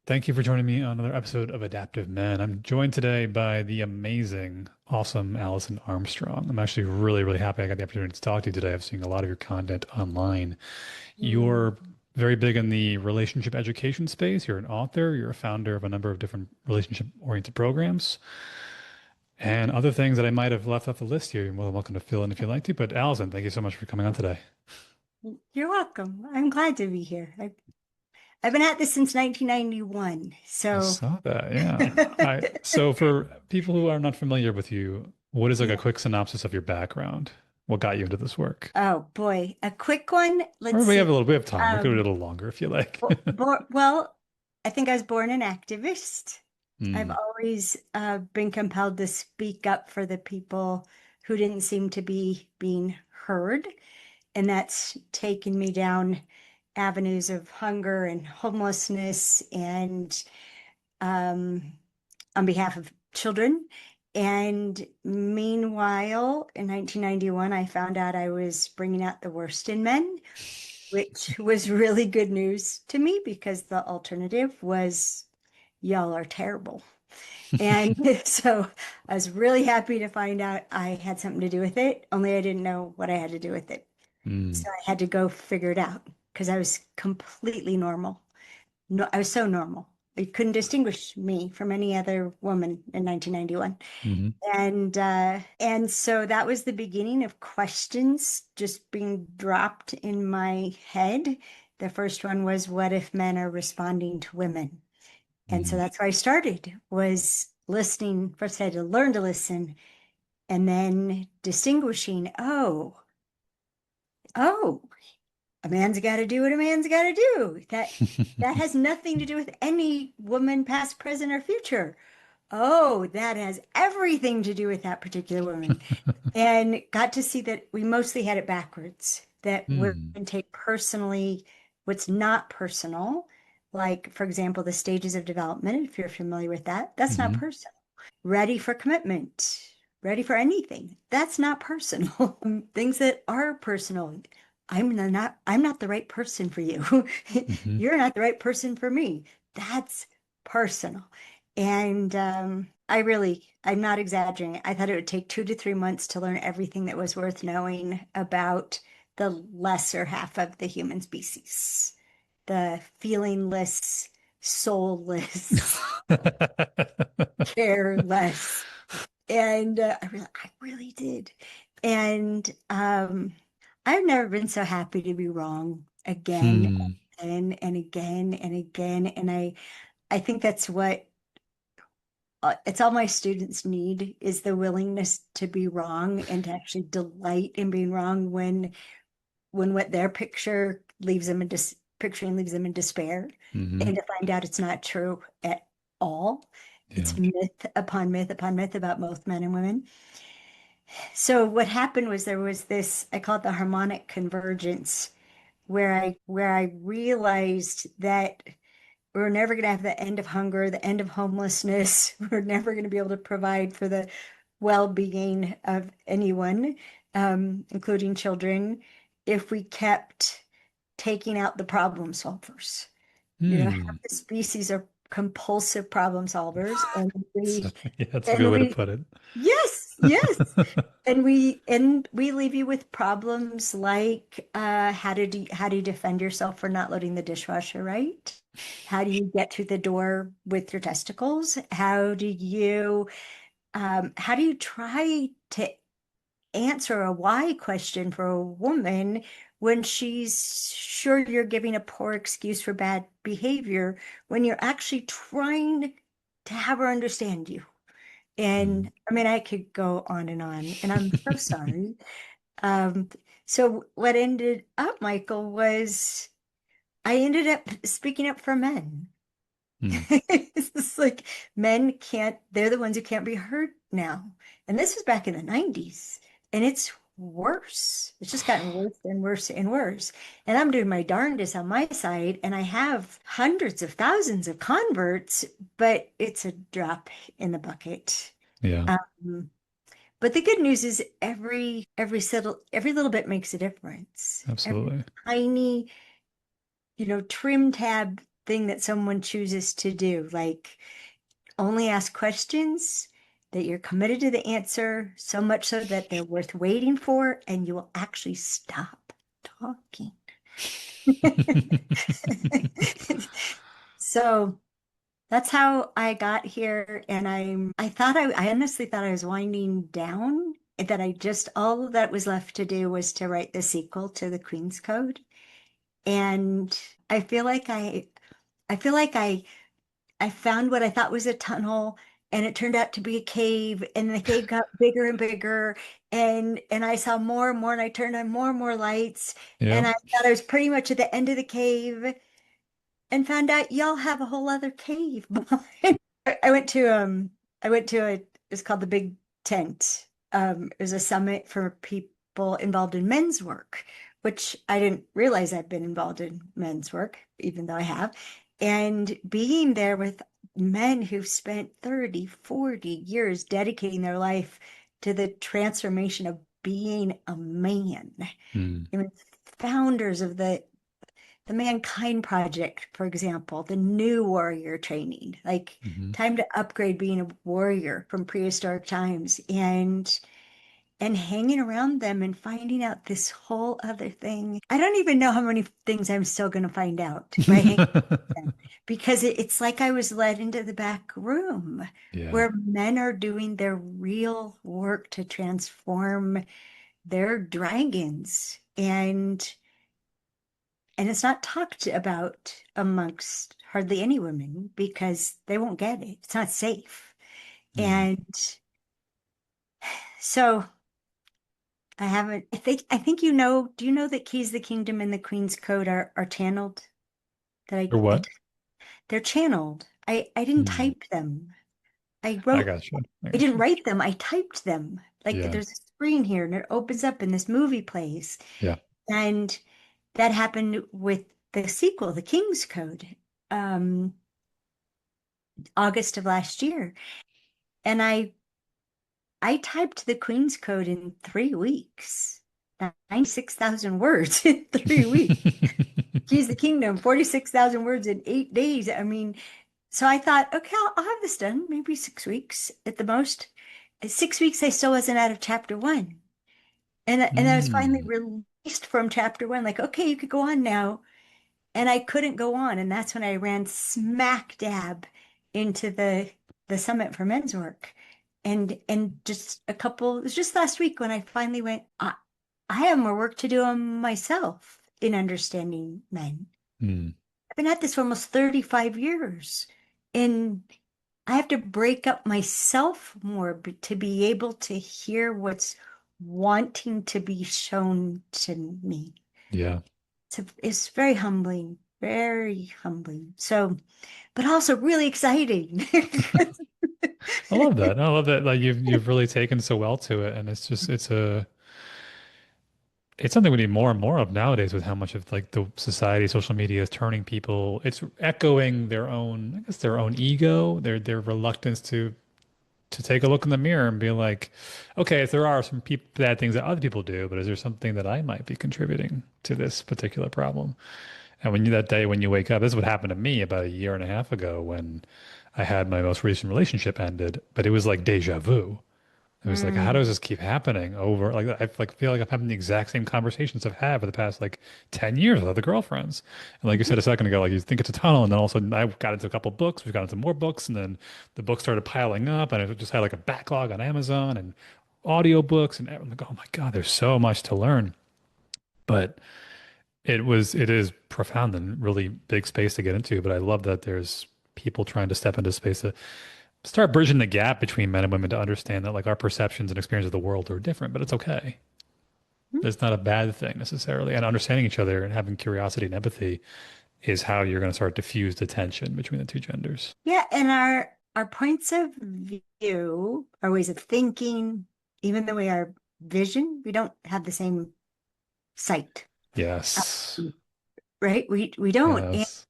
Thank you for joining me on another episode of Adaptive Men. I'm joined today by the amazing, awesome Alison Armstrong. I'm actually really, really happy I got the opportunity to talk to you today. I've seen a lot of your content online. Mm. You're very big in the relationship education space. You're an author, you're a founder of a number of different relationship-oriented programs, and other things that I might have left off the list here. You're more than welcome to fill in if you'd like to. But Alison, thank you so much for coming on today. You're welcome. I'm glad to be here. I've been at this since 1991. I So, saw that, yeah. So for people who are not familiar with you, what is like a yeah. quick synopsis of your background? What got you into this work? Oh boy, a quick one. Or Let's we have see. a little bit of time. We could do it a Um, little longer if you like. well, I think I was born an activist. I've Hmm. always been compelled to speak up for the people who didn't seem to be being heard. And that's taken me down avenues of hunger and homelessness and um, on behalf of children. And meanwhile, in 1991, I found out I was bringing out the worst in men, which was really good news to me because the alternative was y'all are terrible. And so I was really happy to find out I had something to do with it, only I didn't know what I had to do with it. Hmm. So I had to go figure it out because I was completely normal. No, I was so normal. You couldn't distinguish me from any other woman in 1991. Hmm. And so that was the beginning of questions just being dropped in my head. The first one was, what if men are responding to women? And so Hmm. that's where I started, was listening. First I had to learn to listen and then distinguishing, oh, a man's got to do what a man's got to do. That has nothing to do with any woman, past, present, or future. Oh, that has everything to do with that particular woman. And got to see that we mostly had it backwards, that women Hmm. take personally what's not personal. Like, for example, the stages of development, if you're familiar with that, that's not Hmm. personal. Ready for commitment, ready for anything, that's not personal. Things that are personal, I'm not the right person for you. Hmm. You're not the right person for me. That's personal. And I'm not exaggerating. I thought it would take 2 to 3 months to learn everything that was worth knowing about the lesser half of the human species, the feelingless, soulless, careless. And I really did. And I've never been so happy to be wrong again Hmm. and again and again. And I think that's what it's all my students need is the willingness to be wrong and to actually delight in being wrong when what their picturing leaves them in despair, Hmm. and to find out it's not true at all. Yeah. It's myth upon myth upon myth about both men and women. So what happened was there was this, I call it the harmonic convergence, where I realized that we're never going to have the end of hunger, the end of homelessness. We're never going to be able to provide for the well-being of anyone, including children, if we kept taking out the problem solvers. Half Hmm. the species are compulsive problem solvers, and So, we yeah, that's a good and way to we put it. yes, yes. And we leave you with problems like how do you defend yourself for not loading the dishwasher right? How do you get through the door with your testicles? How do you try to answer a why question for a woman when she's sure you're giving a poor excuse for bad behavior when you're actually trying to have her understand you? Hmm. And I mean, I could go on, and I'm so sorry. Um, so what ended up, Michael, was I ended up speaking up for men. Hmm. It's just like they're the ones who can't be heard now. And this was back in the 90s, and it's worse. It's just gotten worse and worse and worse. And I'm doing my darndest on my side, and I have hundreds of thousands of converts, but it's a drop in the bucket. Yeah, Um, but the good news is every little bit makes a difference. Every absolutely. tiny, trim tab thing that someone chooses to do. Like, only ask questions that you're committed to the answer, so much so that they're worth waiting for, and you will actually stop talking. So that's how I got here. And I honestly thought I was winding down, and that all that was left to do was to write the sequel to the Queen's Code. And I feel like I feel like I found what I thought was a tunnel, and it turned out to be a cave, and the cave got bigger and bigger, and I saw more and more, and I turned on more and more lights, and Yep. I thought I was pretty much at the end of the cave, and found out y'all have a whole other cave behind. I went to it's called the Big Tent. It was a summit for people involved in men's work, which I didn't realize I'd been involved in men's work, even though I have. And being there with men who've spent 30, 40 years dedicating their life to the transformation of being a man. Mm. I mean, founders of the Mankind Project, for example, the new warrior training, like Hmm. time to upgrade being a warrior from prehistoric times, and hanging around them and finding out this whole other thing. I don't even know how many things I'm still going to find out by hanging with them, because it's like I was led into the back room Yeah. where men are doing their real work to transform their dragons. And it's not talked about amongst hardly any women because they won't get it. It's not safe. Mm. And so I think do you know that Keys the Kingdom and the Queen's Code are channeled? That Or what? they're channeled. I didn't Mm. type them. I I wrote got you. I I got didn't you. write them. I typed them. Like, Yeah. there's a screen here and it opens up and this movie plays. Yeah. And that happened with the sequel, The King's Code. Um, August of last year. And I typed the Queen's Code in 3 weeks. 96,000 words in 3 weeks. Keys the Kingdom, 46,000 words in 8 days. I mean, so I thought, okay, I'll have this done, maybe 6 weeks at the most. At 6 weeks, I still wasn't out of chapter one. And I was finally Mm. released from chapter one, like, okay, you could go on now. And I couldn't go on. And that's when I ran smack dab into the Summit for Men's Work. And just it was just last week when I finally went, I have more work to do on myself in understanding men. Mm. I've been at this for almost 35 years. And I have to break up myself more to be able to hear what's wanting to be shown to me. Yeah. It's very humbling, very humbling. So, but also really exciting. I love that. I love that. Like you've really taken so well to it, and it's something we need more and more of nowadays with how much of like the society, social media is turning people. It's echoing their own, I guess, their own ego, their reluctance to take a look in the mirror and be like, okay, if there are some peop bad things that other people do, but is there something that I might be contributing to this particular problem? And that day when you wake up, this is what happened to me about a year and a half ago when I had my most recent relationship ended, but it was like deja vu. It was like, how does Mm. this keep happening over? Like, feel like I'm having the exact same conversations I've had for the past like 10 years with other girlfriends. And like you said a second ago, like you think it's a tunnel, and then all of a sudden I got into a couple books, we got into more books, and then the books started piling up, and I just had like a backlog on Amazon and audiobooks, and I'm like, oh my God, there's so much to learn. But it is profound and really big space to get into. But I love that there's people trying to step into space to start bridging the gap between men and women to understand that like our perceptions and experiences of the world are different, but it's okay. It's not a bad thing necessarily. And understanding each other and having curiosity and empathy is how you're going to start diffuse the tension between the two genders. Yeah, and our points of view, our ways of thinking, even the way our vision, we don't have the same sight, Yes. right? We don't. Yes.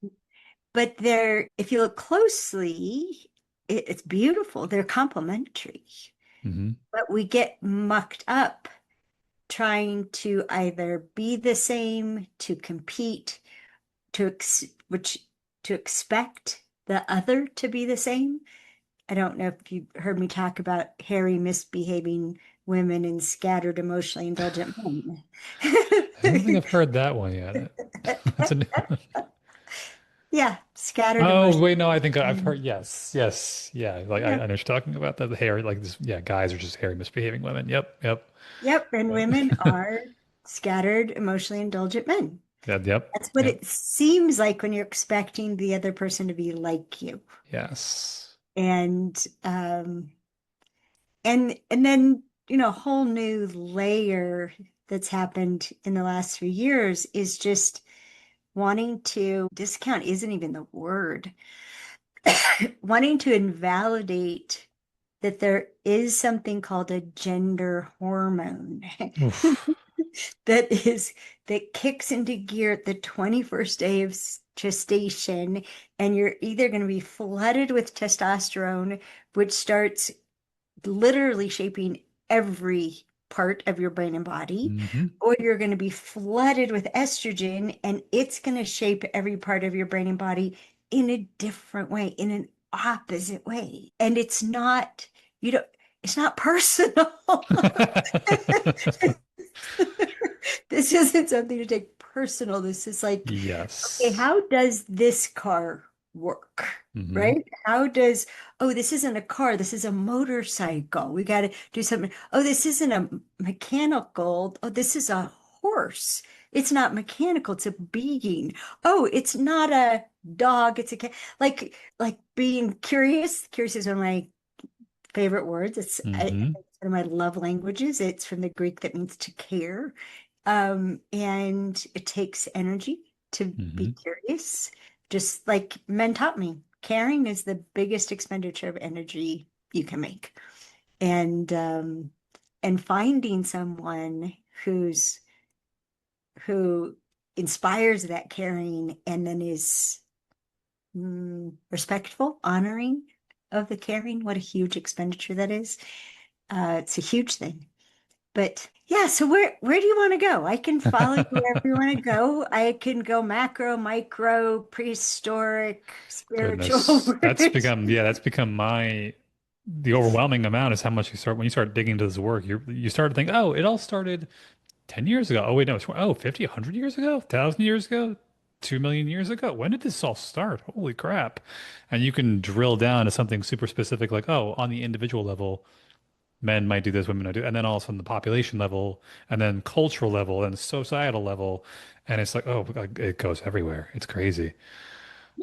But if you look closely, it's beautiful. They're complementary. Hmm. But we get mucked up trying to either be the same, to compete, to ex which to expect the other to be the same. I don't know if you heard me talk about hairy, misbehaving women and scattered, emotionally indulgent men. I don't think I've heard that one yet. That's a new one. Yeah, scattered, Oh, emotionally wait, no, I think I've indulgent. heard, yes, yes, yeah. Like I know Yep, what you're talking about the hair, like this, yeah, guys are just hairy, misbehaving women. Yep, yep. yep. And Yep. women are scattered, emotionally indulgent men. Yep, yep, That's what yep. it seems like when you're expecting the other person to be like you. Yes. And and then, a whole new layer that's happened in the last few years is just wanting to discount isn't even the word, wanting to invalidate that there is something called a gender hormone Oof. that is that kicks into gear at the 21st day of gestation, and you're either going to be flooded with testosterone, which starts literally shaping every part of your brain and body, Hmm. or you're going to be flooded with estrogen and it's going to shape every part of your brain and body in a different way, in an opposite way. And you don't, it's not personal. This isn't something to take personal. This is like, okay, Yes. how does this car work? Hmm. Right? Oh, this isn't a car, this is a motorcycle. We got to do something. Oh, this isn't a mechanical. Oh, this is a horse. It's not mechanical, it's a being. Oh, it's not a dog, it's a cat. Like being curious. Curious is one of my favorite words. Hmm. It's one of my love languages. It's from the Greek that means to care. And it takes energy to be Hmm. curious. Just like men taught me, caring is the biggest expenditure of energy you can make. And and finding someone who inspires that caring and then is respectful, honoring of the caring, what a huge expenditure that is. It's a huge thing. But yeah, so where do you want to go? I can follow you wherever you want to go. I can go macro, micro, prehistoric, spiritual. Goodness. That's become the overwhelming amount is how much when you start digging into this work, you start to think, oh, it all started 10 years ago. Oh, wait, no, 50, 100 years ago, 1,000 years ago, 2 million years ago. When did this all start? Holy crap. And you can drill down to something super specific like, oh, on the individual level, men might do this, women might do, and then also on the population level, and then cultural level, and societal level. And it's like, oh, like, it goes everywhere. It's crazy.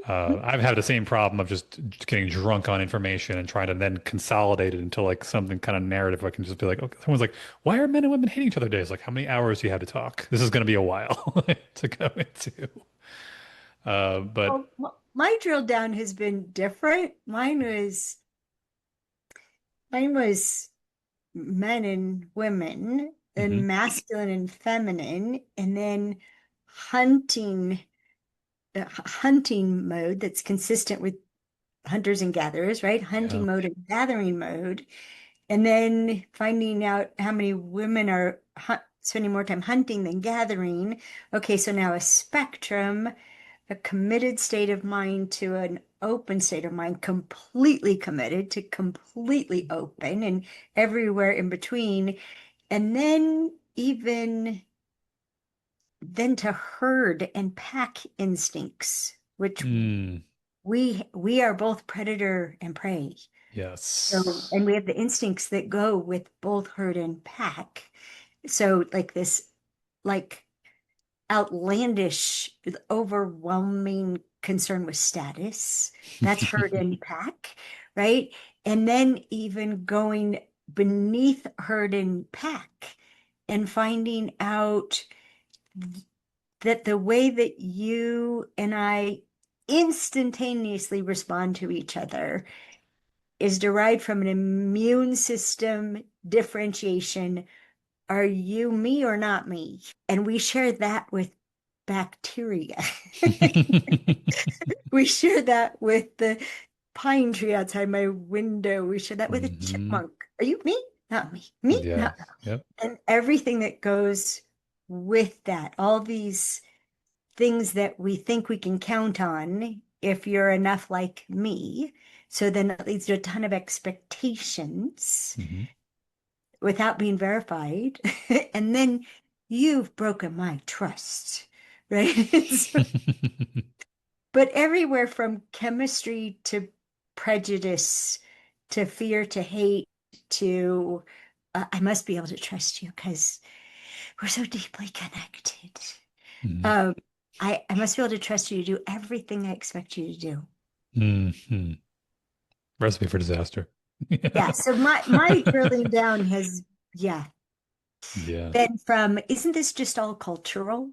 I've had the same problem of just getting drunk on information and trying to then consolidate it into like something kind of narrative. I can just be like, okay, someone's like, why are men and women hating each other days? Like, how many hours do you have to talk? This is going to be a while to go into. But Well, my drill down has been different. Mine was men and women, mhm, and masculine and feminine, and then hunting hunting mode that's consistent with hunters and gatherers, right? Hunting yeah. mode and gathering mode. And then finding out how many women are spending more time hunting than gathering. Okay, so now a spectrum, a committed state of mind to an open state of mind, completely committed to completely open and everywhere in between. And then even then to herd and pack instincts, which Mm, we are both predator and prey. So, yes. and we have the instincts that go with both herd and pack. So, like this, like outlandish, overwhelming concern with status, that's herd and pack, right? And then even going beneath herd and pack and finding out that the way that you and I instantaneously respond to each other is derived from an immune system differentiation. Are you me or not me? And we share that with bacteria. We share that with the pine tree outside my window. We share that with a Hmm. chipmunk. Are you me? Not me. Me? Yeah. Not me. Yep. And everything that goes with that, all these things that we think we can count on if you're enough like me. So then it leads to a ton of expectations Hmm. without being verified. And then you've broken my trust, right? But everywhere from chemistry to prejudice to fear to hate to I must be able to trust you because we're so deeply connected. Hmm. Um, I must be able to trust you to do everything I expect you to do. Hmm. Recipe for disaster. Yeah, so my drilling down has, yeah, Yeah. been from, isn't this just all cultural?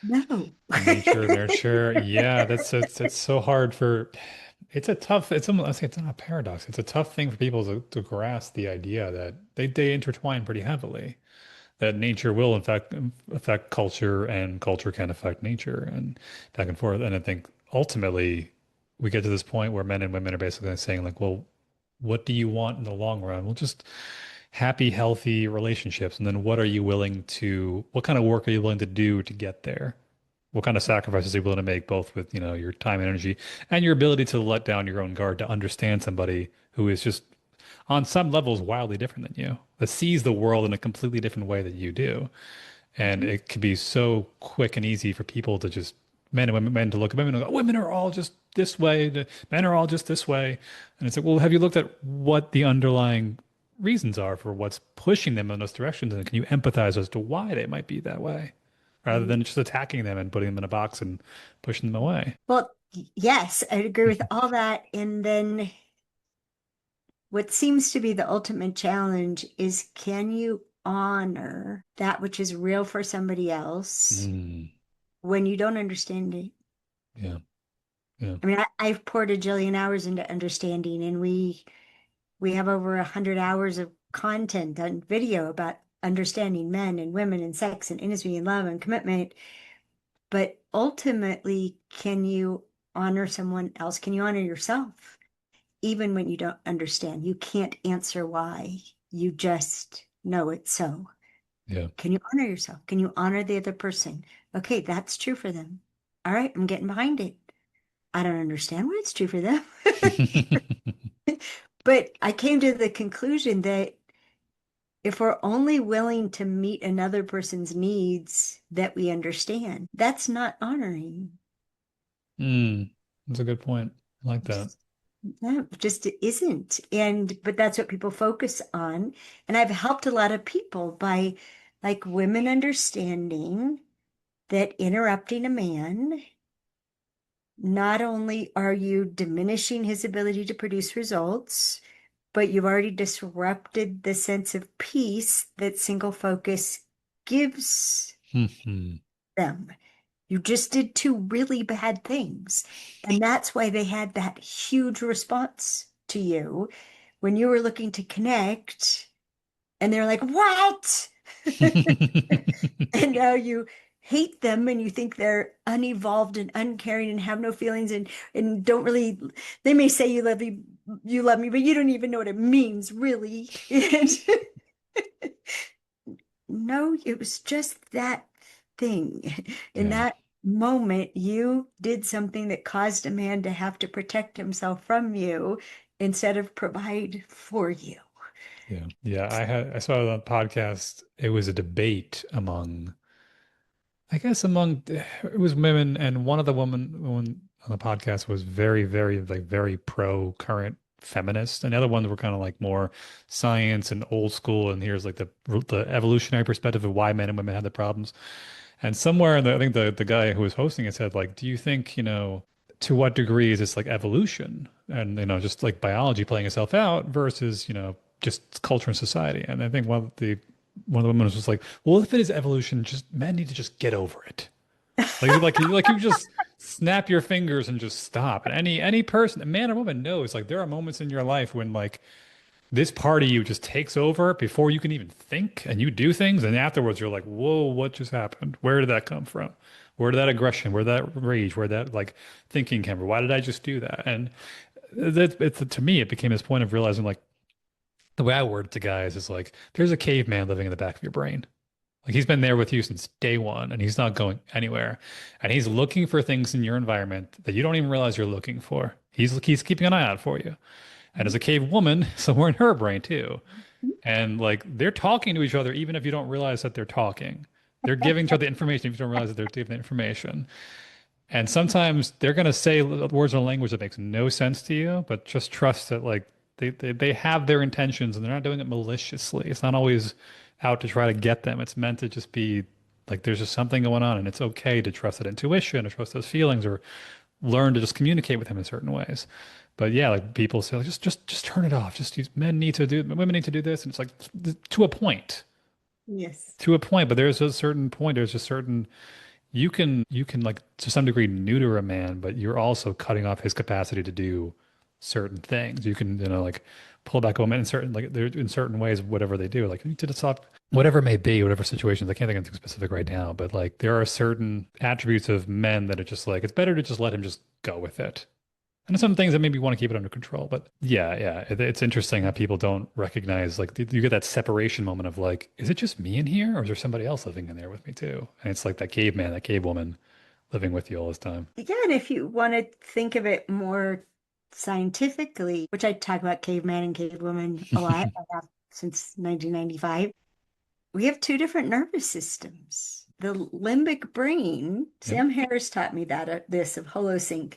No. Nature, nurture. Yeah, it's so hard for it's a tough it's almost I say it's not a paradox. It's a tough thing for people to grasp the idea that they intertwine pretty heavily. That nature will in fact affect culture and culture can affect nature and back and forth. And I think ultimately we get to this point where men and women are basically saying like, well, what do you want in the long run? Well, just happy, healthy relationships. And then what kind of work are you willing to do to get there? What kind of sacrifices are you willing to make, both with, your time and energy and your ability to let down your own guard to understand somebody who is just on some levels wildly different than you, that sees the world in a completely different way that you do. And Mhm. it can be so quick and easy for people to just men and women, men to look at women and go, women are all just this way, the men are all just this way. And it's like, well, have you looked at what the underlying reasons are for what's pushing them in those directions? And can you empathize as to why they might be that way, rather Right. than just attacking them and putting them in a box and pushing them away? Well, yes, I agree with all that. And then what seems to be the ultimate challenge is can you honor that which is real for somebody else Mm, when you don't understand it? yeah, yeah. I mean, I've poured a jillion hours into understanding, and we have over 100 hours of content on video about understanding men and women and sex and intimacy and love and commitment. But ultimately, can you honor someone else? Can you honor yourself? Even when you don't understand, you can't answer why. You just know it's so. Yeah. Can you honor yourself? Can you honor the other person? Okay, that's true for them. All right, I'm getting behind it. I don't understand why it's true for them. But I came to the conclusion that if we're only willing to meet another person's needs that we understand, that's not honoring. Mm, that's a good point. I like that. No, just it isn't. But that's what people focus on. And I've helped a lot of people by like women understanding that interrupting a man, not only are you diminishing his ability to produce results, but you've already disrupted the sense of peace that single focus gives Hmm. them. You just did two really bad things. And that's why they had that huge response to you when you were looking to connect. And they're like, what? And now you hate them and you think they're unevolved and uncaring and have no feelings and don't really, they may say you love me, but you don't even know what it means, really. And no, it was just that thing. In Yeah. that moment, you did something that caused a man to have to protect himself from you instead of provide for you. Yeah. Yeah. I saw on a podcast, it was a debate I guess it was women, and one of the women on the podcast was very, very, like very pro current feminist. And the other ones were kind of like more science and old school. And here's like the evolutionary perspective of why men and women had the problems. And somewhere in I think the guy who was hosting it said like, do you think, to what degree is this like evolution and, just like biology playing itself out versus, just culture and society? And I think one of the women was just like, well, if it is evolution, just men need to just get over it. You just snap your fingers and just stop. And any person, a man or woman knows like there are moments in your life when like this part of you just takes over before you can even think and you do things. And afterwards, you're like, whoa, what just happened? Where did that come from? Where did that aggression, where did that rage, where that like thinking came from? Why did I just do that? And to me, it became this point of realizing like the way I word it to guys is like, there's a caveman living in the back of your brain. Like he's been there with you since day one and he's not going anywhere. And he's looking for things in your environment that you don't even realize you're looking for. He's keeping an eye out for you. And as a cave woman, somewhere in her brain too. And like they're talking to each other even if you don't realize that they're talking. They're giving each other information if you don't realize that they're giving the information. And sometimes they're going to say words in a language that makes no sense to you, but just trust that like they have their intentions and they're not doing it maliciously. It's not always out to try to get them. It's meant to just be like there's just something going on and it's okay to trust that intuition or trust those feelings or learn to just communicate with him in certain ways. But yeah, like people say, like, just turn it off. Just use men need to do women need to do this. And it's like to a point. Yes. To a point, but there's a certain point, there's a certain you can like to some degree neuter a man, but you're also cutting off his capacity to do certain things. You can, like pull back a woman in certain like they're in certain ways, whatever they do, like you need to stop whatever it may be, whatever situations. I can't think of anything specific right now, but like there are certain attributes of men that are just like it's better to just let him just go with it. And some things that maybe want to keep it under control. But yeah, it's interesting how people don't recognize like you get that separation moment of like, is it just me in here, or is there somebody else living in there with me too? And it's like that caveman, that cave woman living with you all this time. Yeah, and if you want to think of it more scientifically, which I talk about caveman and cavewoman a lot, I have since 1995, we have two different nervous systems. The limbic brain, Yep. Sam Harris taught me that this of Holosync.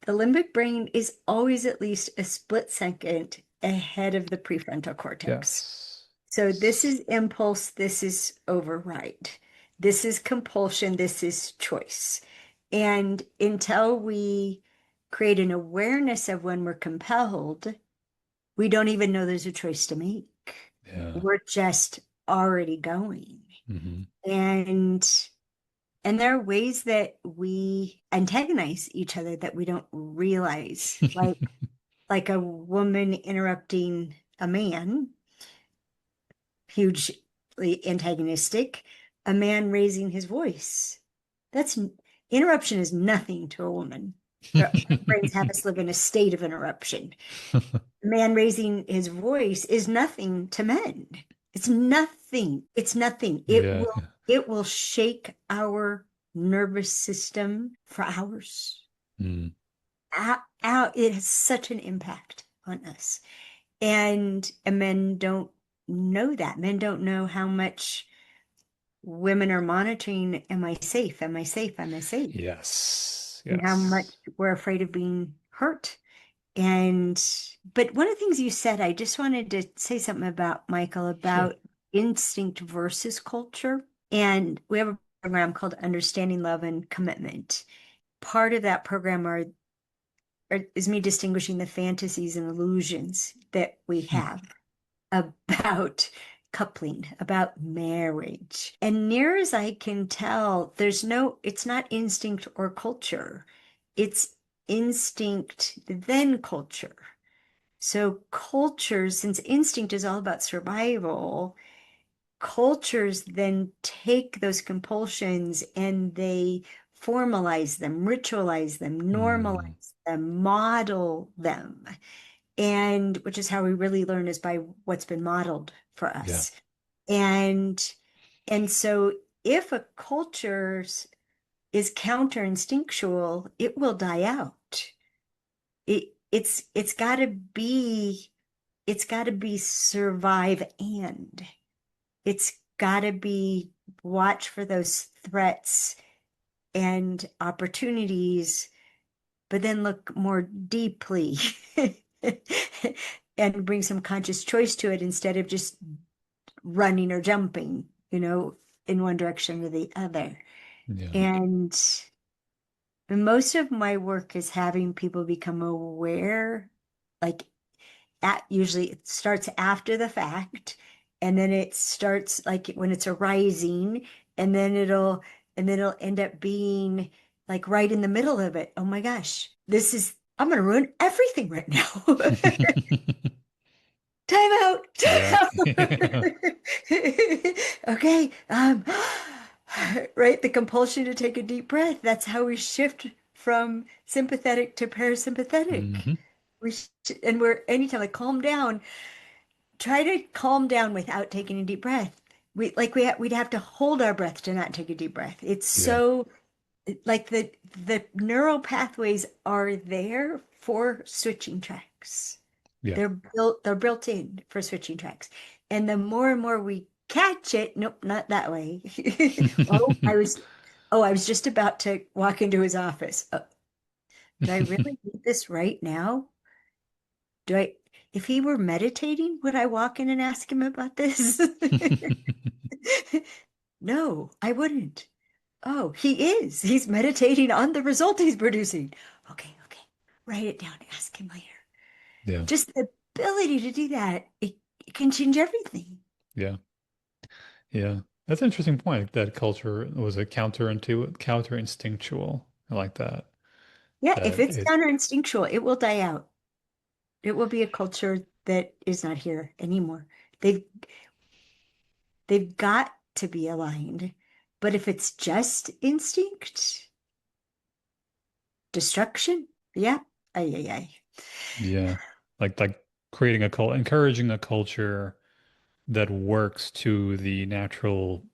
The limbic brain is always at least a split second ahead of the prefrontal cortex. Yes. So this is impulse, this is override. This is compulsion, this is choice. And until we create an awareness of when we're compelled, we don't even know there's a choice to make. Yeah. We're just already going. Hmm. And there are ways that we antagonize each other that we don't realize, like a woman interrupting a man, hugely antagonistic, a man raising his voice. That's interruption is nothing to a woman. Our brains have us live in a state of interruption. A man raising his voice is nothing to men. It's nothing. It's nothing. Yeah. It will shake our nervous system for hours. Mm. It has such an impact on us. And men don't know that. Men don't know how much women are monitoring, am I safe? Am I safe? Am I safe? Yes. And how much Yes. we're afraid of being hurt. And, but one of the things you said, I just wanted to say something about, Michael, Sure. about instinct versus culture. And we have a program called Understanding Love and Commitment. Part of that program is me distinguishing the fantasies and illusions that we have about coupling, about marriage. And near as I can tell, it's not instinct or culture. It's instinct, then culture. So cultures, since instinct is all about survival, cultures then take those compulsions and they formalize them, ritualize them, Mm. normalize them, model them. And which is how we really learn is by what's been modeled for Yeah. us. And so if a culture is counter instinctual, it will die out. It's got to be survive, and it's got to be watch for those threats and opportunities, but then look more deeply and bring some conscious choice to it instead of just running or jumping, in one direction or the other. Yeah. And most of my work is having people become aware, like usually it starts after the fact, and then it starts like when it's arising, and then it'll end up being like right in the middle of it. Oh my gosh, I'm gonna ruin everything right now. Time out. Yeah. Time out. Okay. Right. The compulsion to take a deep breath. That's how we shift from sympathetic to parasympathetic. Hmm. And we're anytime I calm down, try to calm down without taking a deep breath. we'd have to hold our breath to not take a deep breath. It's Yeah. so like the neural pathways are there for switching tracks. Yeah. They're built in for switching tracks. And the more and more we catch it, nope, not that way. Oh, I was just about to walk into his office. Do I really need this right now? Do I, if he were meditating, would I walk in and ask him about this? No, I wouldn't. Oh, he is. He's meditating on the result he's producing. Okay, okay. Write it down. Ask him later. Yeah. Just the ability to do that, it can change everything. Yeah. Yeah. That's an interesting point that culture was a counter instinctual. I like that. Yeah, if That it's it, counter-instinctual, it will die out. It will be a culture that is not here anymore. They've they've got to be aligned. But if it's just instinct, destruction, yeah, ay, ay, ay. yeah. Like creating a cult, encouraging a culture that works to the natural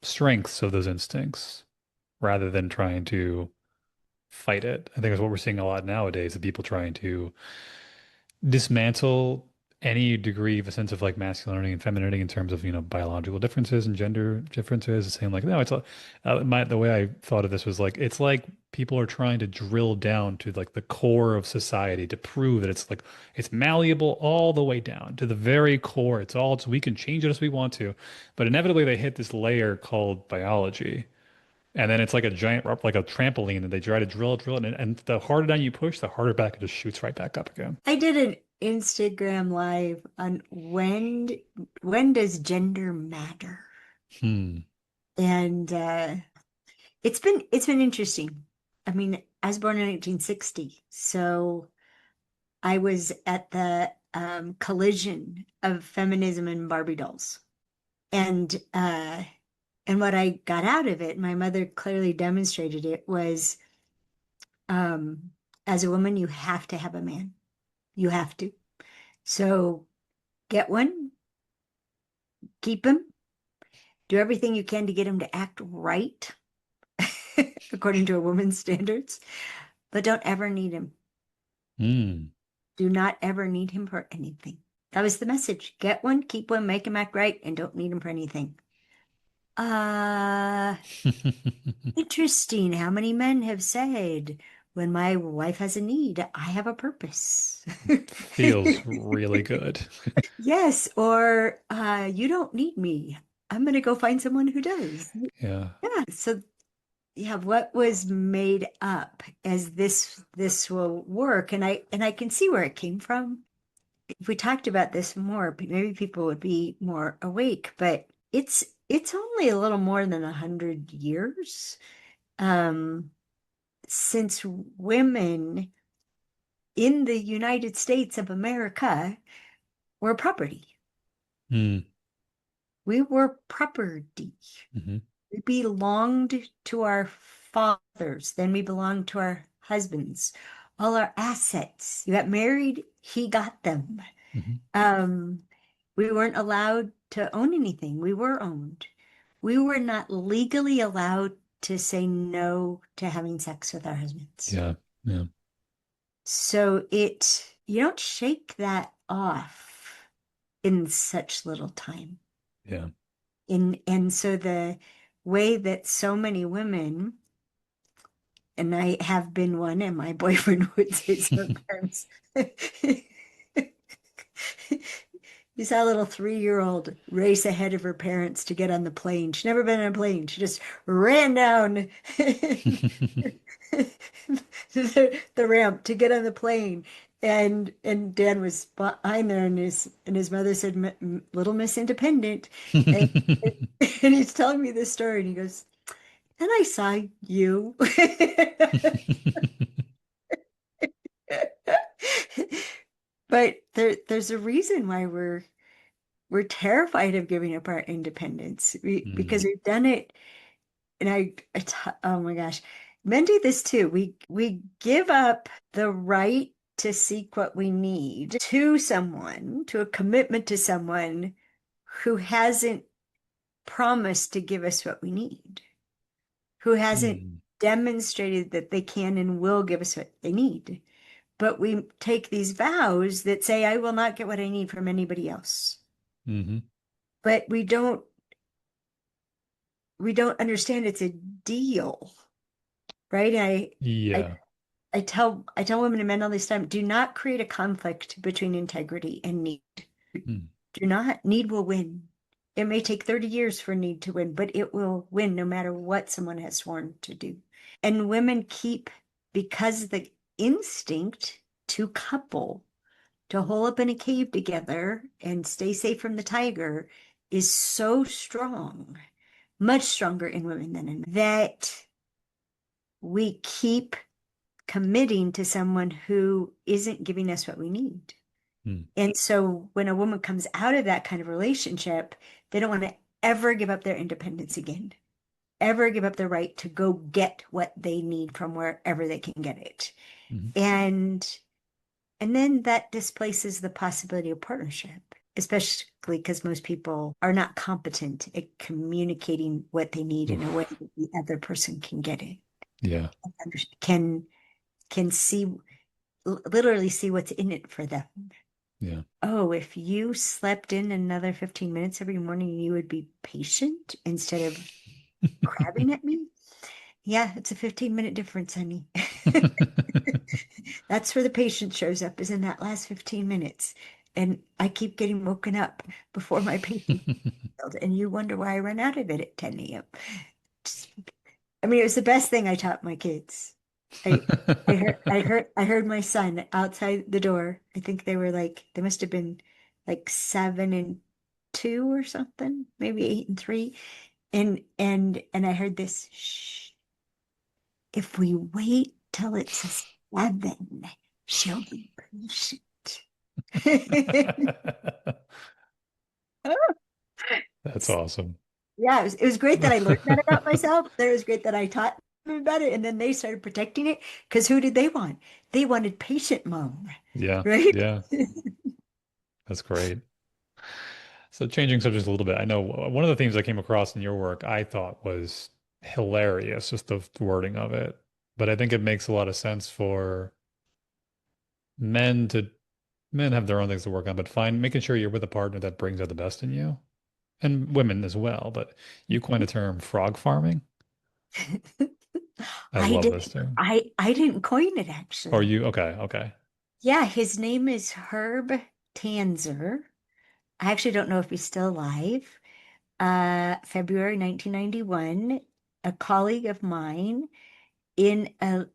strengths of those instincts rather than trying to fight it. I think that's what we're seeing a lot nowadays, of people trying to dismantle any degree of a sense of like masculinity and femininity in terms of, biological differences and gender differences. Saying like, no, the way I thought of this was like, it's like people are trying to drill down to like the core of society to prove that it's like, it's malleable all the way down to the very core. We can change it as we want to. But inevitably they hit this layer called biology. And then it's like a giant, like a trampoline, and they try to drill it, and the harder down you push, the harder back it just shoots right back up again. I did an Instagram live on when does gender matter? Hmm. And it's been interesting. I mean, I was born in 1960, so I was at the collision of feminism and Barbie dolls. And and what I got out of it, my mother clearly demonstrated it, was um, as a woman, you have to have a man. You have to. So get one, keep him, do everything you can to get him to act right according to a woman's standards, but don't ever need him. Hmm. Do not ever need him for anything. That was the message. Get one, keep one, make him act right, and don't need him for anything. Uh, Interesting how many men have said, when my wife has a need, I have a purpose. Feels really good. Yes, or you don't need me. I'm going to go find someone who does. Yeah. Yeah, so yeah, what was made up as this will work, and I can see where it came from. If we talked about this more, maybe people would be more awake, but it's only a little more than 100 years um, since women in the United States of America were property. Hmm. We were property. Hmm. We belonged to our fathers, then we belonged to our husbands. All our assets. You got married, he got them. Hmm. Um, we weren't allowed to own anything. We were owned. We were not legally allowed to say no to having sex with our husbands. Yeah. Yeah. So you don't shake that off in such little time. Yeah. And so the way that so many women, and I have been one, and my boyfriend would say sometimes, you saw a little 3-year-old race ahead of her parents to get on the plane. She'd never been on a plane. She just ran down the ramp to get on the plane. And Dan was behind there, and his mother said, "Little Miss Independent," and, and he's telling me this story, and he goes, "And I saw you." But there's a reason why we're terrified of giving up our independence. Because Hmm. we've done it, and oh my gosh, men do this too. We give up the right to seek what we need to someone, to a commitment to someone who hasn't promised to give us what we need, who hasn't Mm. demonstrated that they can and will give us what they need. But we take these vows that say, I will not get what I need from anybody else. Hmm. But we don't understand it's a deal, right? I Yeah. I tell women and men all this time, do not create a conflict between integrity and need. Mm. Do not. Need will win. It may take 30 years for need to win, but it will win no matter what someone has sworn to do. And women keep, because the instinct to couple, to hole up in a cave together and stay safe from the tiger is so strong, much stronger in women than in men, that we keep committing to someone who isn't giving us what we need. Mm. And so when a woman comes out of that kind of relationship, they don't want to ever give up their independence again, ever give up the right to go get what they need from wherever they can get it. Hmm. And and then that displaces the possibility of partnership, especially because most people are not competent at communicating what they need in a way Oof. that the other person can get it, Yeah. can see, literally see what's in it for them. Yeah. Oh, if you slept in another 15 minutes every morning, you would be patient instead of crabbing at me. Yeah, it's a 15-minute difference, honey. That's where the patience shows up, is in that last 15 minutes. And I keep getting woken up before my patience failed, and you wonder why I run out of it at 10 a.m. I mean, it was the best thing I taught my kids. I I heard my son outside the door. I think they must have been like 7 and 2 or something, maybe 8 and 3. And I heard this, shh, if we wait till it's a 7, she'll be patient. That's awesome. Yeah, it was great that I learned that about myself. It was great that I taught them about it. And then they started protecting it, because who did they want? They wanted patient mom, Yeah. right? Yeah. That's great. So changing subjects a little bit, I know one of the themes I came across in your work I thought was hilarious, just the wording of it. But I think it makes a lot of sense for men to men have their own things to work on, but find making sure you're with a partner that brings out the best in you, and women as well. But you coined a term, frog farming. I I love did. this term. I didn't coin it Or actually. you? Okay, okay. Yeah, his name is Herb Tanzer. I actually don't know if he's still alive. February 1991, a colleague of mine in a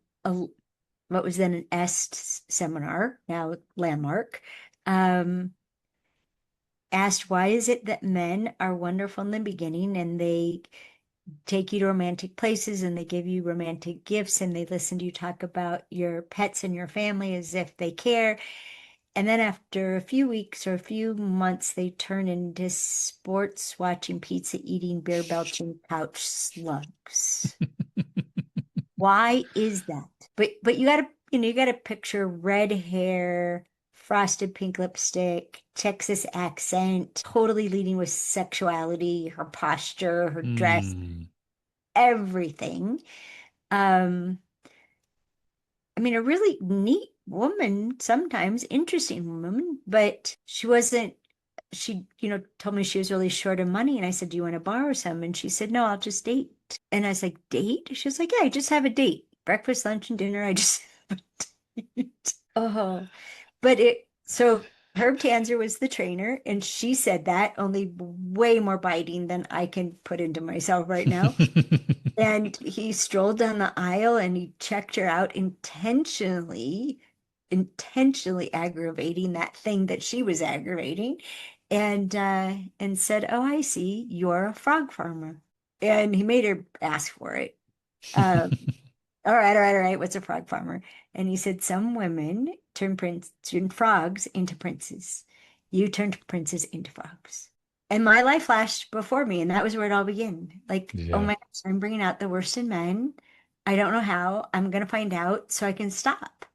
what was then an EST seminar, now Landmark, um, asked, why is it that men are wonderful in the beginning and they take you to romantic places and they give you romantic gifts and they listen to you talk about your pets and your family as if they care. And then after a few weeks or a few months, they turn into sports watching, pizza eating, beer belching couch slugs. Why is that? But you gotta picture red hair, frosted pink lipstick, Texas accent, totally leading with sexuality, her posture, her dress, Hmm. everything. Um, I mean, a really neat woman, sometimes interesting woman, but she told me she was really short of money. And I said, do you want to borrow some? And she said, no, I'll just date. And I was like, date? She was like, yeah, I just have a date. Breakfast, lunch, and dinner. I just have a date. Oh, so Herb Tanzer was the trainer, and she said that only way more biting than I can put into myself right now. And he strolled down the aisle and he checked her out, intentionally aggravating that thing that she was aggravating, and said, "Oh, I see, you're a frog farmer." And he made her ask for it. Um, all right, all right, all right. What's a frog farmer? And he said, some women turn frogs into princes. You turned princes into frogs. And my life flashed before me, and that was where it all began. Like, oh Yeah. my gosh, I'm bringing out the worst in men. I don't know how. I'm gonna find out so I can stop.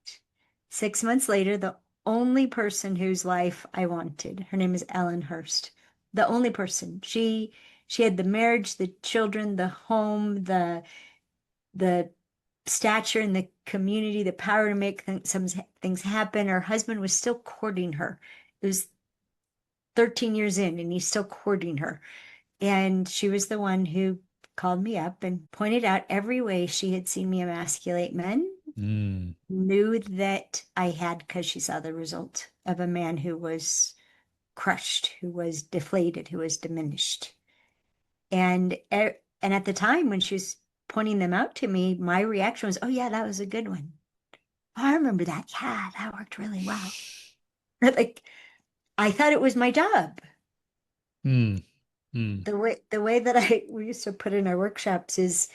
6 months later, the only person whose life I wanted, her name is Ellen Hurst, the only person. She had the marriage, the children, the home, the stature in the community, the power to make some things happen. Her husband was still courting her. It was 13 years in, and he's still courting her. And she was the one who called me up and pointed out every way she had seen me emasculate men, Mm. knew that I had because she saw the result of a man who was crushed, who was deflated, who was diminished. And at the time when she was pointing them out to me, my reaction was, "Oh yeah, that was a good one. Oh, I remember that. Yeah, that worked really well." Like I thought it was my job. Mm. Mm. The way that I we used to put in our workshops is,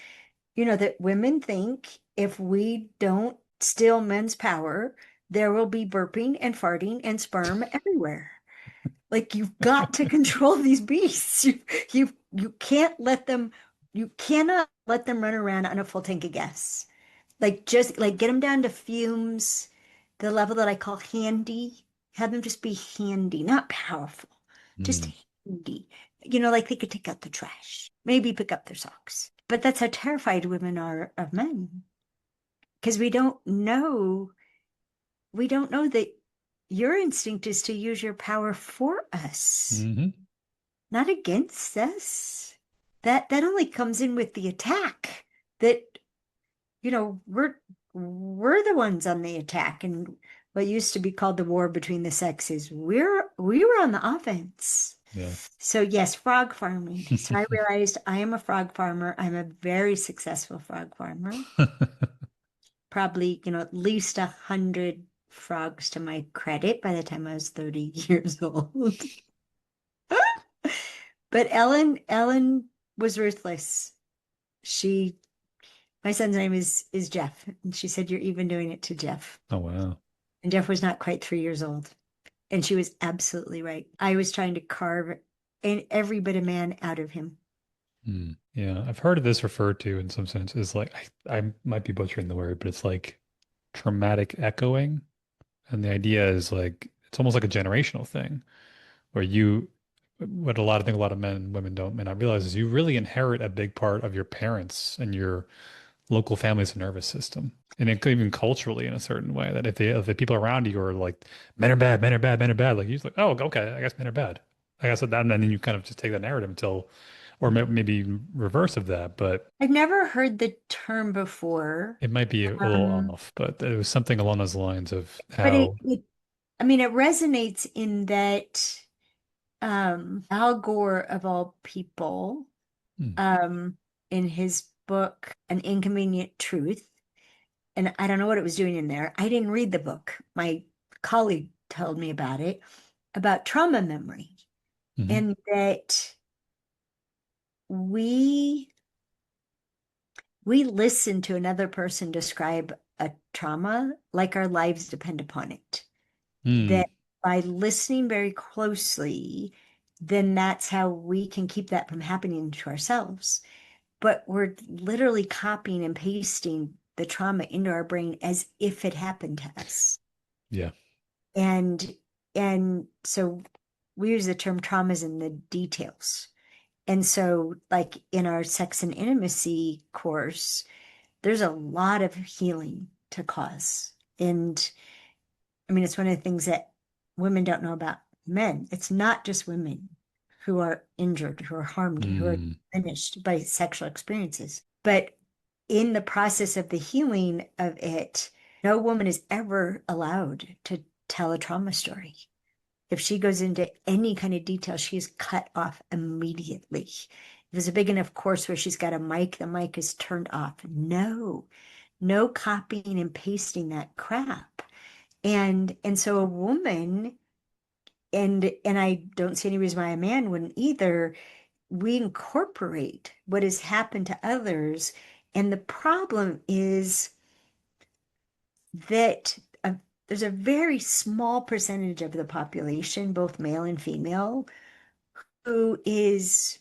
that women think if we don't steal men's power, there will be burping and farting and sperm everywhere. Like you've got to control these beasts. You can't let them, you cannot let them run around on a full tank of gas. Like just like get them down to fumes, the level that I call handy. Have them just be handy, not powerful, just Mm. handy. Like they could take out the trash, maybe pick up their socks. But that's how terrified women are of men because we don't know that your instinct is to use your power for us, Hmm. not against us. That only comes in with the attack. That we're the ones on the attack, and what used to be called the war between the sexes. We were on the offense. Yeah. So yes, frog farming. So I realized I am a frog farmer. I'm a very successful frog farmer. Probably, at least 100 frogs to my credit by the time I was 30 years old. But Ellen was ruthless. She, my son's name is Jeff, and she said, "You're even doing it to Jeff." Oh, wow. And Jeff was not quite 3 years old. And she was absolutely right. I was trying to carve every bit of man out of him. Mm. Yeah. I've heard of this referred to in some sense as like, I might be butchering the word, but it's like traumatic echoing. And the idea is like, it's almost like a generational thing where what I think a lot of men and women don't may not realize is you really inherit a big part of your parents and your local family's nervous system. And it could even culturally in a certain way that if the people around you are like, men are bad, men are bad, men are bad, like you're just like, oh, okay, I guess men are bad. I guess that, and then you kind of just take that narrative until, or maybe reverse of that, but I've never heard the term before. it might be a little Um, off, but it was something along those lines of but how, I mean, it resonates in that Al Gore, of all people, hmm, um, in his book, An Inconvenient Truth, and I don't know what it was doing in there. I didn't read the book. My colleague told me about it, about trauma memory, mhm, and that we we listen to another person describe a trauma like our lives depend upon it. hmm, That by listening very closely, then that's how we can keep that from happening to ourselves. But we're literally copying and pasting the trauma into our brain as if it happened to us. yeah, And and so we use the term traumas in the details. And so like in our sex and intimacy course, there's a lot of healing to cause. And I mean, it's one of the things that women don't know about men. It's not just women who are injured, who are harmed, who are hmm, diminished by sexual experiences. But in the process of the healing of it, no woman is ever allowed to tell a trauma story. If she goes into any kind of detail, she's cut off immediately. If there's a big enough course where she's got a mic, the mic is turned off. No copying and pasting that crap. And so a woman, and I don't see any reason why a man wouldn't either, we incorporate what has happened to others. And the problem is that there's a very small percentage of the population, both male and female, who is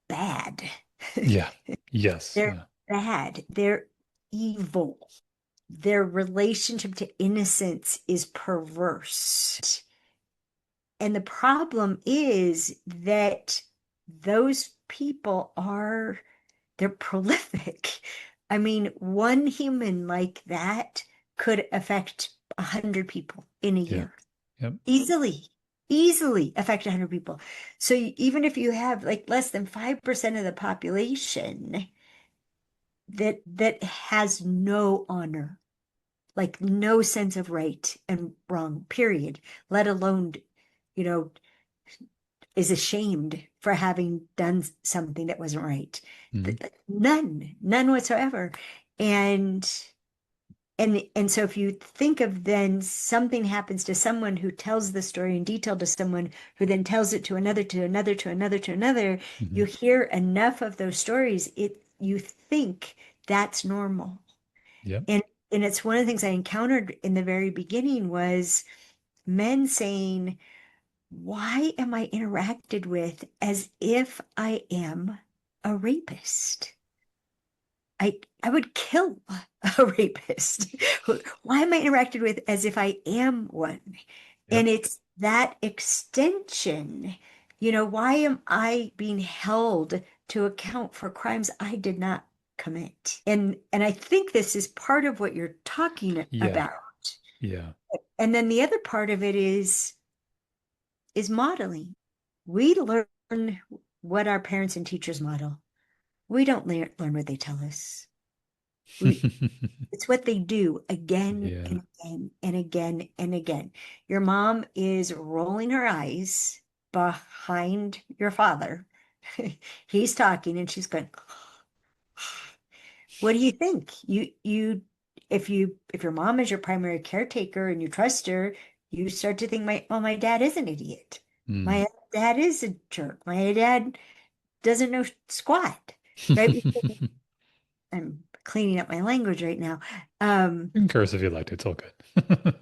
bad. yeah, yes, They're yeah, bad. They're evil. Their relationship to innocence is perverse. And the problem is that those people they're prolific. I mean, one human like that could affect 100 people in a Yeah. year. Yep. Easily affect 100 people. So even if you have like less than 5% of the population that has no honor, like no sense of right and wrong, period, let alone, you know, is ashamed for having done something that wasn't right. Hmm. None whatsoever. And and so if you think of then something happens to someone who tells the story in detail to someone who then tells it to another, to another, to another, to another, Hmm. you hear enough of those stories, you think that's normal. Yep. And and it's one of the things I encountered in the very beginning was men saying, why am I interacted with as if I am a rapist? I would kill a rapist. Why am I interacted with as if I am one? And Yep. it's that extension. Why am I being held to account for crimes I did not commit? And I think this is part of what you're talking Yeah. about. Yeah. And then the other part of it is modeling. We learn what our parents and teachers model. We don't learn what they tell us. We It's what they do again Yeah. and again and again and again. Your mom is rolling her eyes behind your father. He's talking and she's going, what do you think? If your mom is your primary caretaker and you trust her, you start to think, my dad is an idiot. Mm. My dad is a jerk. My dad doesn't know squat, right? I'm cleaning up my language right now. You can curse if you like to. It's all good.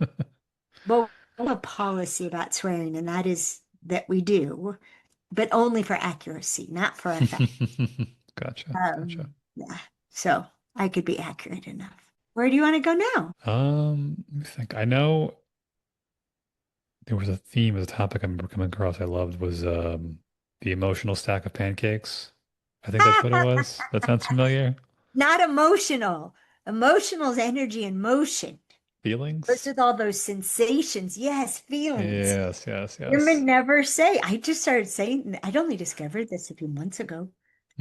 Well, we have a policy about swearing, and that is that we do, but only for accuracy, not for effect. Gotcha. Gotcha. Yeah. So I could be accurate enough. Where do you want to go now? Let me think. I know there was a theme, as a topic I remember coming across I loved was the emotional stack of pancakes. I think that's what it was. That sounds familiar. Not emotional. Emotional is energy in motion. Goes Feelings? with all those sensations. Yes, feelings. Yes, yes, yes. Women never say. I just started saying, I'd only discovered this a few months ago.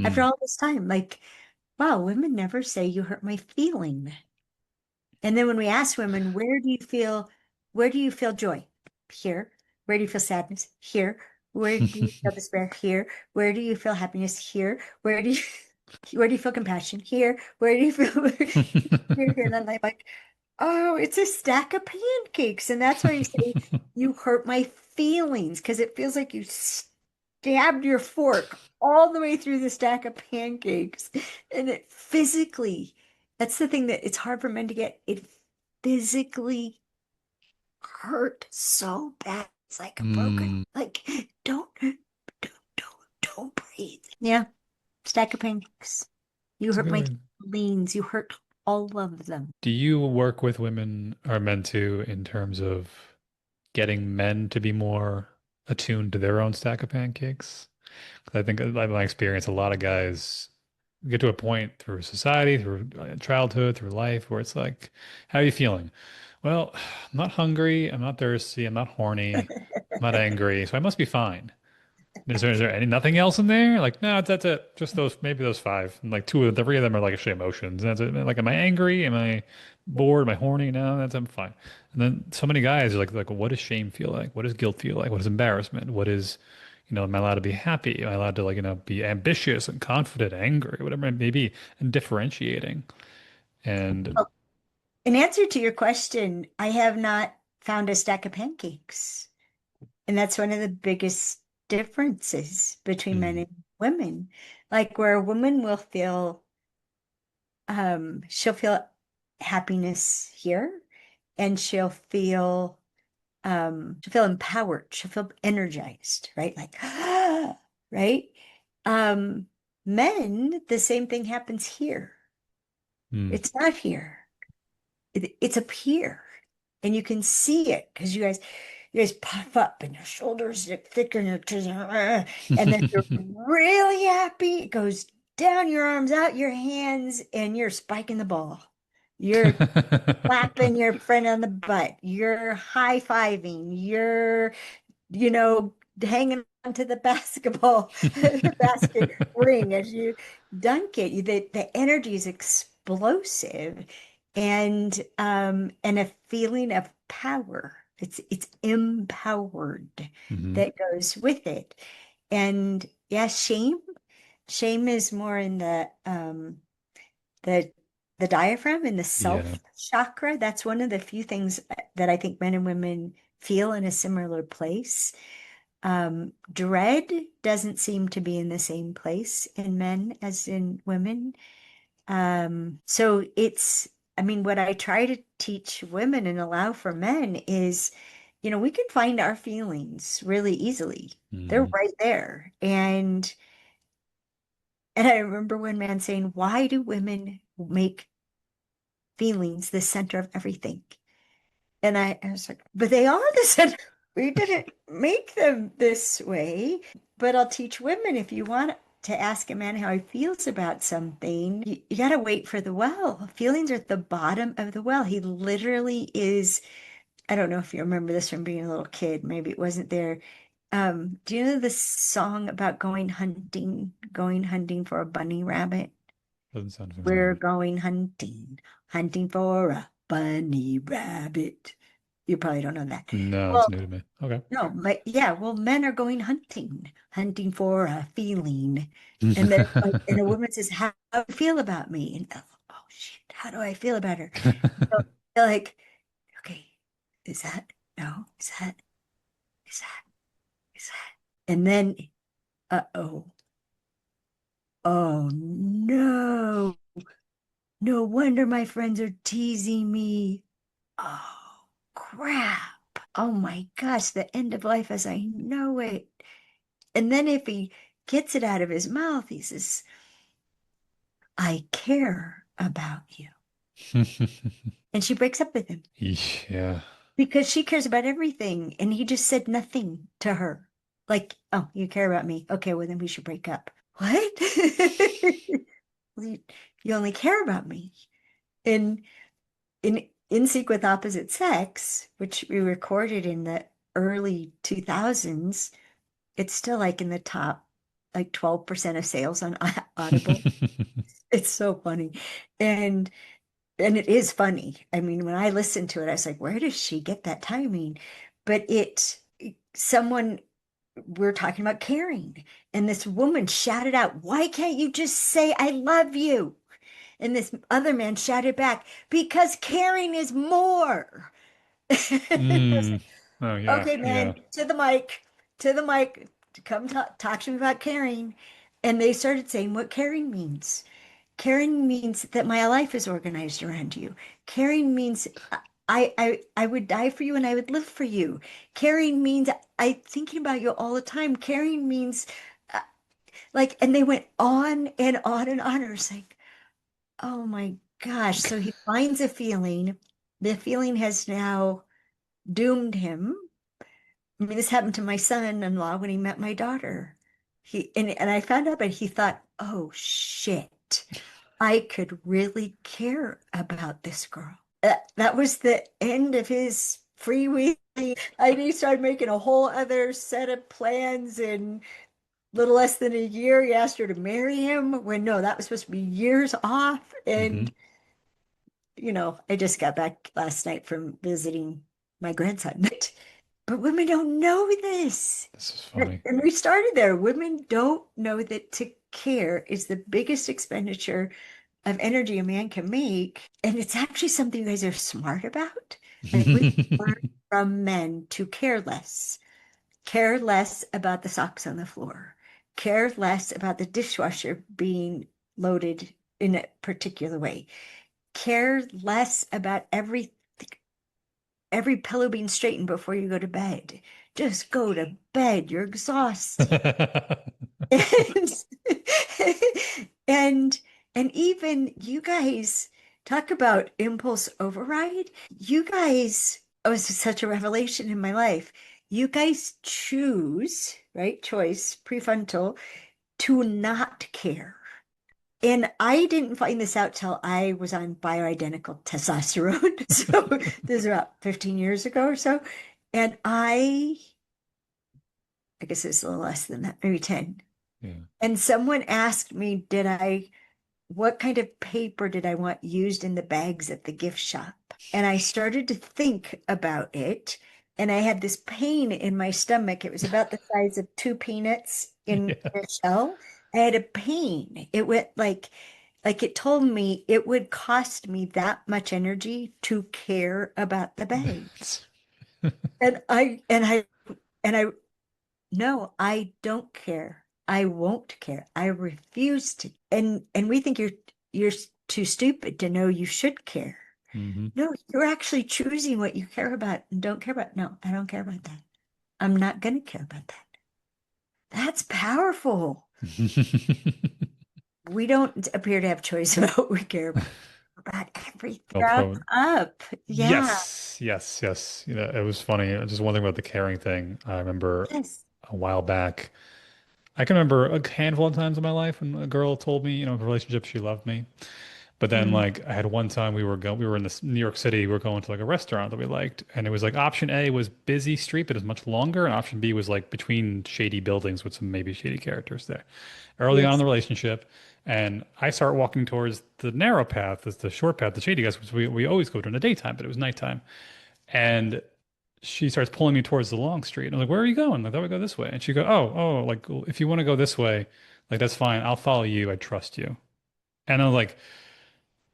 After Mm. all this time, like, wow, women never say you hurt my feeling. And then when we ask women, where do you feel joy? Here. Where do you feel sadness? Here. Where do you feel despair? Here. Where do you feel happiness? Here. Where do you feel compassion? Here. Where do you feel here? And then I'm like, oh, it's a stack of pancakes. And that's why you say you hurt my feelings, because it feels like you stabbed your fork all the way through the stack of pancakes. And it physically, that's the thing that it's hard for men to get. It physically hurt so bad. It's like a broken, Mm. like, don't breathe. Yeah, stack of pancakes. You It's a hurt good my word. feelings. You hurt all of them. Do you work with women or men too in terms of getting men to be more attuned to their own stack of pancakes? 'Cause I think, like my experience, a lot of guys get to a point through society, through childhood, through life, where it's like, how are you feeling? Well, I'm not hungry, I'm not thirsty, I'm not horny, I'm not angry, so I must be fine. Is there nothing else in there? Like, no, that's it. Just those, maybe those five. And like two of the three of them are like actually emotions. That's it. Like, am I angry? Am I bored? Am I horny? No, I'm fine. And then so many guys are like, what does shame feel like? What does guilt feel like? What is embarrassment? What is, am I allowed to be happy? Am I allowed to like, be ambitious and confident, angry, whatever it may be, and differentiating. And Well, in answer to your question, I have not found a stack of pancakes. And that's one of the biggest differences between men mm, and women. Like where a woman will feel, she'll feel happiness here and she'll feel empowered. She'll feel energized, right? Like, right? Um, Men, the same thing happens here. mm, It's not here. It's up here. And you can see it because you guys, you just puff up and your shoulders get thicker and your chest, and then you're really happy. It goes down your arms, out your hands, and you're spiking the ball. You're clapping your friend on the butt. You're high-fiving. You're, hanging onto the basketball, the basket ring as you dunk it. The energy is explosive and a feeling of power. It's empowered Hmm. that goes with it. And yeah, shame is more in the the diaphragm and the Yeah. self chakra. That's one of the few things that I think men and women feel in a similar place. Dread doesn't seem to be in the same place in men as in women. So I mean, what I try to teach women and allow for men is, we can find our feelings really easily. They're Hmm. right there. And I remember one man saying, "Why do women make feelings the center of everything?" And I was like, but they are the center. We didn't make them this way. But I'll teach women if you want to ask a man how he feels about something, you got to wait for the well. Feelings are at the bottom of the well. He literally is. I don't know if you remember this from being a little kid. Maybe it wasn't there. Do you know the song about going hunting for a bunny rabbit? Doesn't sound We're familiar. going hunting, hunting for a bunny rabbit. You probably don't know that. No, it's Well, new to me. Okay. no, but yeah, well, men are going hunting, hunting for a feeling. And then like, and a woman says, "How do you feel about me?" And oh shit, how do I feel about her? So they're like, okay, is that no? Is that is that? And then, uh-oh, oh no. No wonder my friends are teasing me. Oh, crap. Oh my gosh, the end of life as I know it. And then if he gets it out of his mouth, he says, "I care about you." And she breaks up with him Yeah. because she cares about everything. And he just said nothing to her. Like, "Oh, you care about me. Okay, well, then we should break up." What? Well, you only care about me. And in Sync with Opposite Sex, which we recorded in the early 2000s, it's still like in the top like 12% of sales on Audible. It's so funny. And and it is funny. I mean, when I listened to it, I was like, where does she get that timing? But someone, we're talking about caring, and this woman shouted out, "Why can't you just say I love you?" And this other man shouted back, "Because caring is more." I was Mm. like, Oh yeah, okay, yeah. man, to the mic, to come talk to me about caring. And they started saying what caring means. Caring means that my life is organized around you. Caring means I would die for you and I would live for you. Caring means I thinking about you all the time. Caring means uh, like, and they went on and on and on. I was like, oh my gosh. So he finds a feeling. The feeling has now doomed him. I mean, this happened to my son-in-law when he met my daughter. And I found out, but he thought, oh shit, I could really care about this girl. That was the end of his free week. He started making a whole other set of plans in little less than a year. He asked her to marry him when no, that was supposed to be years off. Hmm. And I just got back last night from visiting my grandson. But women don't know this. This is funny. And we started there. Women don't know that to care is the biggest expenditure of energy a man can make. And it's actually something you guys are smart about. Like we learn from men to care less about the socks on the floor, care less about the dishwasher being loaded in a particular way, care less about every pillow being straightened before you go to bed. Just go to bed. You're exhausted. And and and even you guys talk about impulse override. You guys it was such a revelation in my life. You guys choose, right? Choice, prefrontal, to not care. And I didn't find this out till I was on bioidentical testosterone. So this is about 15 years ago or so. And I guess it's a little less than that, maybe 10. Yeah. And someone asked me, what kind of paper did I want used in the bags at the gift shop? And I started to think about it. And I had this pain in my stomach. It was about the size of two peanuts in Yeah. a shell. I had a pain. It went like it told me it would cost me that much energy to care about the bag. And I no, I don't care. I won't care. I refuse to. And we think you're too stupid to know you should care. Hmm. No, you're actually choosing what you care about and don't care about. No, I don't care about that. I'm not going to care about that. That's powerful. We don't appear to have choice about what we care about everything No wrapped problem. up. Yeah. Yes, yes, yes. You know, it was funny. Just one thing about the caring thing. I remember Yes. a while back. I can remember a handful of times in my life when a girl told me, in a relationship, she loved me. But then, Mm, like, I had one time we were in this New York City. We were going to like a restaurant that we liked, and it was like option A was busy street, but it was much longer, and option B was like between shady buildings with some maybe shady characters there. Early on in yes. the relationship, and I start walking towards the narrow path, the short path, the shady guys, which we always go during the daytime, but it was nighttime. And she starts pulling me towards the long street. And I'm like, where are you going? I thought we go this way. And she go, oh, like well, if you want to go this way, like that's fine. I'll follow you. I trust you. And I'm like,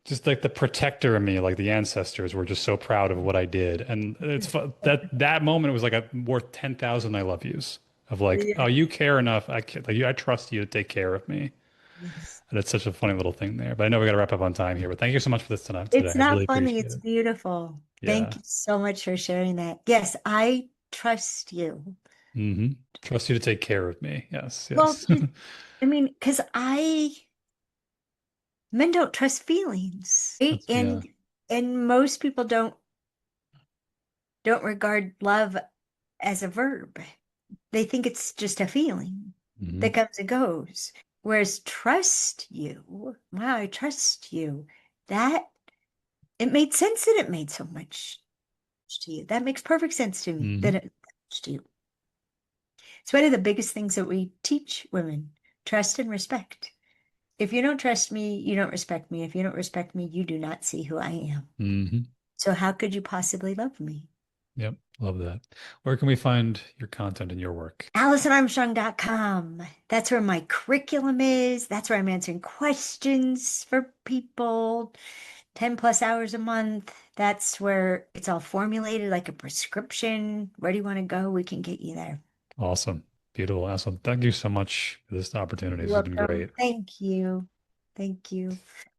just like the protector of me, like the ancestors were just so proud of what I did. And that moment was like worth 10,000 I love yous of like, oh, Yeah. you care enough. I trust you to take care of me. Yes. And it's such a funny little thing there. But I know we got to wrap up on time here. But thank you so much for this tonight today. It's I really not funny, appreciate it's it. beautiful. Thank Yeah. you so much for sharing that. Yes, I trust you. Hmm. Trust you to take care of me. Yes, Well, yes. I mean, because men don't trust feelings, right? That's yeah. And most people don't regard love as a verb. They think it's just a feeling that Hmm. comes and goes. Whereas trust you, wow, I trust you. That it made sense that it made so much to you. That makes perfect sense to me that Hmm. it matched to you. It's one of the biggest things that we teach women, trust and respect. If you don't trust me, you don't respect me. If you don't respect me, you do not see who I am. Hmm. So how could you possibly love me? Yep. Love that. Where can we find your content and your work? AlisonArmstrong.com. That's where my curriculum is. That's where I'm answering questions for people, 10 plus hours a month. That's where it's all formulated like a prescription. Where do you want to go? We can get you there. Awesome. Beautiful. Awesome. Thank you so much for this opportunity. You're This has been welcome. great. Thank you. Thank you.